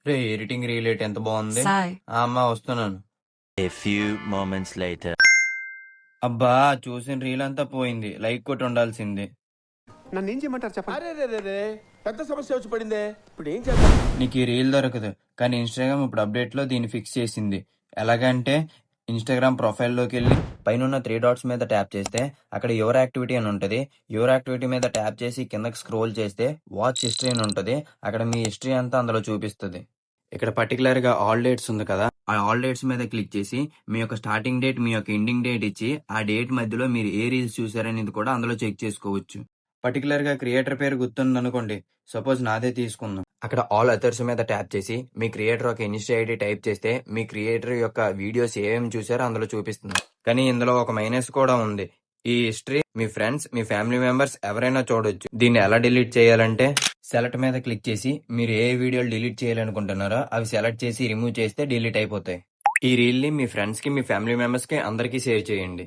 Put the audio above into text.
రే editing relate ఎంత బాగుంది. సాయ్ అమ్మా వస్తున్నాను. A few moments later. అబ్బా చూసిన రీల్ అంతా పోయింది. లైక్ కొట్టి ఉండాల్సింది. నన్ను ఏం చేయమంటారు చెప్పండి. అరే పెద్ద సమస్య వచ్చి పడిందే. ఇప్పుడు ఏం చేద్దాం? నీకు ఈ రీల్ దొరకదు, కానీ ఇన్స్టాగ్రామ్ ఇప్పుడు అప్డేట్ లో దీన్ని ఫిక్స్ చేసింది. ఎలాగంటే ఇన్స్టాగ్రామ్ ప్రొఫైల్లోకి వెళ్ళి పైన 3 డాట్స్ మీద ట్యాప్ చేస్తే అక్కడ యువర్ యాక్టివిటీ అని ఉంటుంది. యువర్ యాక్టివిటీ మీద ట్యాప్ చేసి కిందకి స్క్రోల్ చేస్తే వాచ్ హిస్టరీ అని ఉంటుంది. అక్కడ మీ హిస్టరీ అంతా అందులో చూపిస్తుంది. ఇక్కడ పర్టికులర్ గా ఆల్ డేట్స్ ఉంది కదా, ఆ ఆల్ డేట్స్ మీద క్లిక్ చేసి మీ యొక్క స్టార్టింగ్ డేట్, మీ యొక్క ఎండింగ్ డేట్ ఇచ్చి ఆ డేట్ మధ్యలో మీరు ఏ రీల్స్ చూసారనేది కూడా అందులో చెక్ చేసుకోవచ్చు. పర్టికులర్ గా క్రియేటర్ పేరు గుర్తుంది అనుకోండి, సపోజ్ నాదే తీసుకుందాం. అక్కడ ఆల్ అదర్స్ మీద ట్యాప్ చేసి మీ క్రియేటర్ ఒక ఇన్స్టా ఐడి టైప్ చేస్తే మీ క్రియేటర్ యొక్క వీడియోస్ ఏమేమి చూసారో అందులో చూపిస్తుంది. కానీ ఇందులో ఒక మైనస్ కూడా ఉంది. ఈ హిస్టరీ మీ ఫ్రెండ్స్, మీ ఫ్యామిలీ మెంబర్స్ ఎవరైనా చూడొచ్చు. దీన్ని ఎలా డిలీట్ చేయాలంటే సెలెక్ట్ మీద క్లిక్ చేసి మీరు ఏ వీడియోలు డిలీట్ చేయాలనుకుంటున్నారో అవి సెలెక్ట్ చేసి రిమూవ్ చేస్తే డిలీట్ అయిపోతాయి. ఈ రీల్ ని మీ ఫ్రెండ్స్ కి, మీ ఫ్యామిలీ మెంబర్స్ కి అందరికీ షేర్ చేయండి.